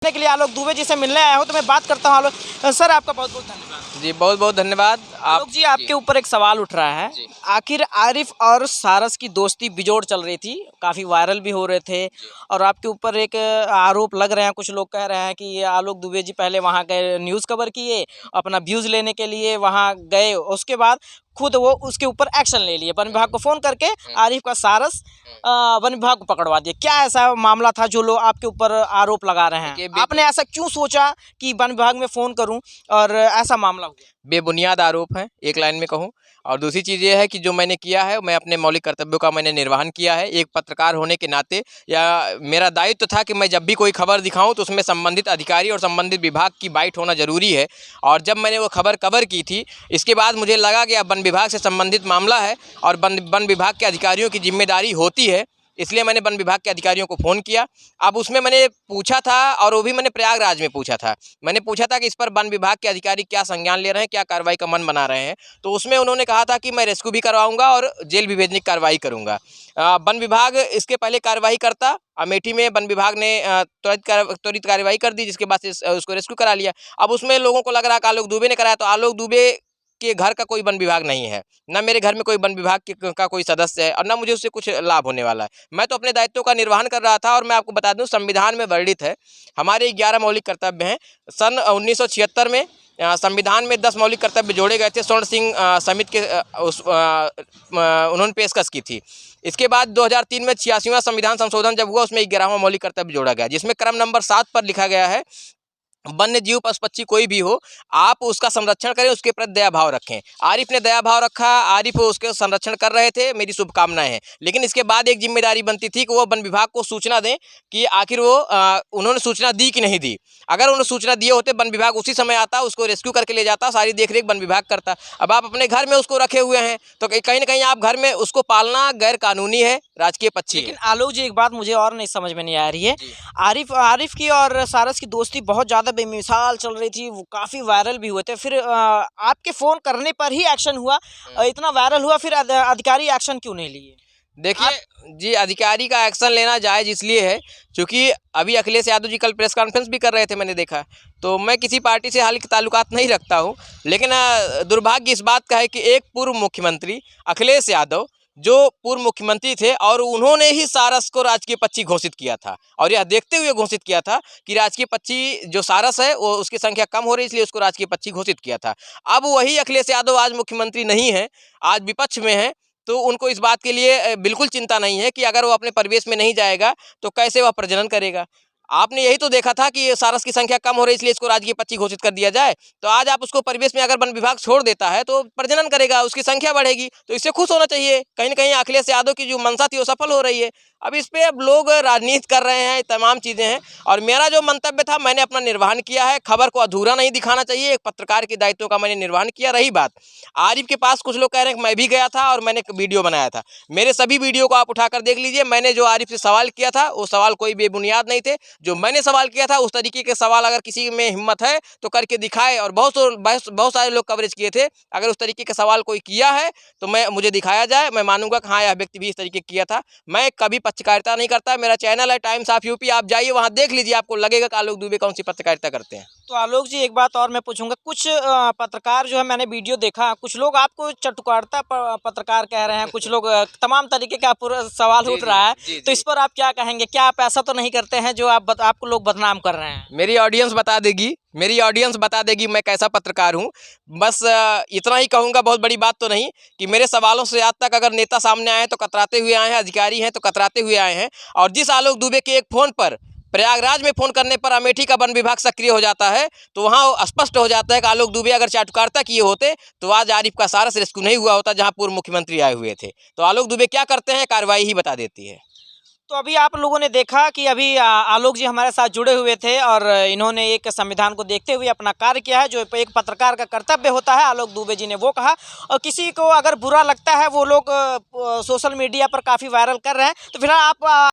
के लिए आलोक दुबे जी से मिलने आया हूँ, तो मैं बात करता हूँ आलोक सर, आपका बहुत बहुत धन्यवाद। जी बहुत बहुत धन्यवाद। आलोक जी, आपके ऊपर एक सवाल उठ रहा है। आखिर आरिफ और सारस की दोस्ती बिजोड़ चल रही थी, काफ़ी वायरल भी हो रहे थे, और आपके ऊपर एक आरोप लग रहे हैं, कुछ लोग कह रहे हैं कि ये आलोक दुबे जी पहले वहाँ गए, न्यूज़ कवर किए, अपना व्यूज़ लेने के लिए वहाँ गए, उसके बाद खुद वो उसके ऊपर एक्शन ले लिए, वन विभाग को फ़ोन करके आरिफ का सारस वन विभाग को पकड़वा दिया। क्या ऐसा मामला था जो लोग आपके ऊपर आरोप लगा रहे हैं? आपने ऐसा क्यों सोचा कि वन विभाग में फ़ोन करूं और ऐसा मामला हुआ? बेबुनियाद आरोप है, एक लाइन में कहूँ। और दूसरी चीज़ ये है कि जो मैंने किया है, मैं अपने मौलिक कर्तव्यों का मैंने निर्वहन किया है। एक पत्रकार होने के नाते या मेरा दायित्व था कि मैं जब भी कोई खबर दिखाऊं तो उसमें संबंधित अधिकारी और संबंधित विभाग की बाइट होना ज़रूरी है। और जब मैंने वो खबर कवर की थी, इसके बाद मुझे लगा कि अब वन विभाग से संबंधित मामला है और वन विभाग के अधिकारियों की जिम्मेदारी होती है, इसलिए मैंने वन विभाग के अधिकारियों को फ़ोन किया। अब उसमें मैंने पूछा था, और वो भी मैंने प्रयागराज में पूछा था। मैंने पूछा था कि इस पर वन विभाग के अधिकारी क्या संज्ञान ले रहे हैं, क्या कार्रवाई का मन बना रहे हैं। तो उसमें उन्होंने कहा था कि मैं रेस्क्यू भी करवाऊंगा और जेल भी भेजने की कार्रवाई करूंगा। वन विभाग इसके पहले कार्रवाई करता, अमेठी में वन विभाग ने त्वरित कार्रवाई कर दी, जिसके बाद से उसको रेस्क्यू करा लिया। अब उसमें लोगों को लग रहा है कि आलोक दुबे ने कराया, तो आलोक दुबे के घर का कोई वन विभाग नहीं है, ना मेरे घर में कोई वन विभाग का कोई सदस्य है, और ना मुझे उससे कुछ लाभ होने वाला है। मैं तो अपने दायित्वों का निर्वहन कर रहा था। और मैं आपको बता दूं, संविधान में वर्णित है, हमारे 11 मौलिक कर्तव्य हैं। सन 1976 में संविधान में 10 मौलिक कर्तव्य जोड़े गए थे, स्वर्ण सिंह समिति के उन्होंने पेशकश की थी। इसके बाद 2003 में 86वां संविधान संशोधन जब हुआ, उसमें 11वां मौलिक कर्तव्य जोड़ा गया, जिसमें क्रम नंबर 7 पर लिखा गया है, वन्य जीव पशु पक्षी कोई भी हो, आप उसका संरक्षण करें, उसके प्रति दया भाव रखें। आरिफ ने दया भाव रखा, आरिफ उसके संरक्षण कर रहे थे, मेरी शुभकामनाएं हैं। लेकिन इसके बाद एक जिम्मेदारी बनती थी कि वो वन विभाग को सूचना दें कि आखिर वो उन्होंने सूचना दी कि नहीं दी। अगर उन्होंने सूचना दिए होते, वन विभाग उसी समय आता, उसको रेस्क्यू करके ले जाता, सारी देखरेख वन विभाग करता। अब आप अपने घर में उसको रखे हुए हैं, तो कहीं ना कहीं आप घर में उसको पालना गैर कानूनी है, राजकीय पक्षी है। लेकिन आलोक जी, एक बात मुझे और नहीं समझ में नहीं आ रही है। आरिफ की और सारस की दोस्ती बहुत ज़्यादा बेमिसाल चल रही थी, वो काफ़ी वायरल भी हुए थे, फिर आपके फ़ोन करने पर ही एक्शन हुआ, इतना वायरल हुआ, फिर अधिकारी एक्शन क्यों नहीं लिए? देखिए जी, अधिकारी का एक्शन लेना जायज़ इसलिए है क्योंकि अभी अखिलेश यादव जी कल प्रेस कॉन्फ्रेंस भी कर रहे थे, मैंने देखा। तो मैं किसी पार्टी से हाल के ताल्लुकात नहीं रखता हूं, लेकिन दुर्भाग्य इस बात का है कि एक पूर्व मुख्यमंत्री अखिलेश यादव, जो पूर्व मुख्यमंत्री थे, और उन्होंने ही सारस को राजकीय पक्षी घोषित किया था, और यह देखते हुए घोषित किया था कि राजकीय पक्षी जो सारस है वो उसकी संख्या कम हो रही है, इसलिए उसको राजकीय पक्षी घोषित किया था। अब वही अखिलेश यादव आज मुख्यमंत्री नहीं है, आज विपक्ष में है, तो उनको इस बात के लिए बिल्कुल चिंता नहीं है कि अगर वो अपने परिवेश में नहीं जाएगा तो कैसे वह प्रजनन करेगा। आपने यही तो देखा था कि सारस की संख्या कम हो रही है, इसलिए इसको राजकीय पक्षी घोषित कर दिया जाए। तो आज आप उसको परिवेश में अगर वन विभाग छोड़ देता है तो प्रजनन करेगा, उसकी संख्या बढ़ेगी, तो इससे खुश होना चाहिए। कहीं ना कहीं अखिलेश यादव की जो मंशा थी वो सफल हो रही है। अब इस पे अब लोग राजनीति कर रहे हैं, तमाम चीज़ें हैं, और मेरा जो मंतव्य था मैंने अपना निर्वहन किया है। खबर को अधूरा नहीं दिखाना चाहिए, एक पत्रकार के दायित्व का मैंने निर्वहन किया। रही बात आरिफ के पास, कुछ लोग कह रहे हैं कि मैं भी गया था और मैंने एक वीडियो बनाया था। मेरे सभी वीडियो को आप उठाकर देख लीजिए। मैंने जो आरिफ से सवाल किया था वो सवाल कोई बेबुनियाद नहीं थे। जो मैंने सवाल किया था उस तरीके के सवाल अगर किसी में हिम्मत है तो करके दिखाए, और बहुत सारे लोग कवरेज किए थे। अगर उस तरीके का सवाल कोई किया है तो मुझे दिखाया जाए, मैं मानूंगा कि हाँ, यह व्यक्ति भी इस तरीके किया था। मैं कभी पत्रकारिता नहीं करता। मेरा चैनल है टाइम्स ऑफ यूपी, आप जाइए वहाँ देख लीजिए, आपको लगेगा कि आलोक दुबे कौन सी पत्रकारिता करते हैं। तो आलोक जी, एक बात और मैं पूछूंगा, कुछ पत्रकार जो है, मैंने वीडियो देखा, कुछ लोग आपको चटुकारिता पत्रकार कह रहे हैं, कुछ लोग तमाम तरीके का पूरा सवाल उठ रहा है। तो इस पर आप क्या कहेंगे? क्या आप ऐसा तो नहीं करते हैं जो आपको लोग बदनाम कर रहे हैं? मेरी ऑडियंस बता देगी मैं कैसा पत्रकार हूँ। बस इतना ही कहूँगा, बहुत बड़ी बात तो नहीं, कि मेरे सवालों से आज तक अगर नेता सामने आए हैं तो कतराते हुए आए हैं, अधिकारी हैं तो कतराते हुए आए हैं। और जिस आलोक दुबे के एक फ़ोन पर, प्रयागराज में फ़ोन करने पर अमेठी का वन विभाग सक्रिय हो जाता है, तो वहाँ स्पष्ट हो जाता है कि आलोक दुबे अगर चाटुकारिता किए होते तो आज आरिफ का सारस रेस्क्यू नहीं हुआ होता, जहाँ पूर्व मुख्यमंत्री आए हुए थे। तो आलोक दुबे क्या करते हैं, कार्रवाई ही बता देती है। तो अभी आप लोगों ने देखा कि अभी आलोक जी हमारे साथ जुड़े हुए थे, और इन्होंने एक संविधान को देखते हुए अपना कार्य किया है, जो एक पत्रकार का कर्तव्य होता है। आलोक दुबे जी ने वो कहा, और किसी को अगर बुरा लगता है, वो लोग सोशल मीडिया पर काफ़ी वायरल कर रहे हैं। तो फिलहाल आप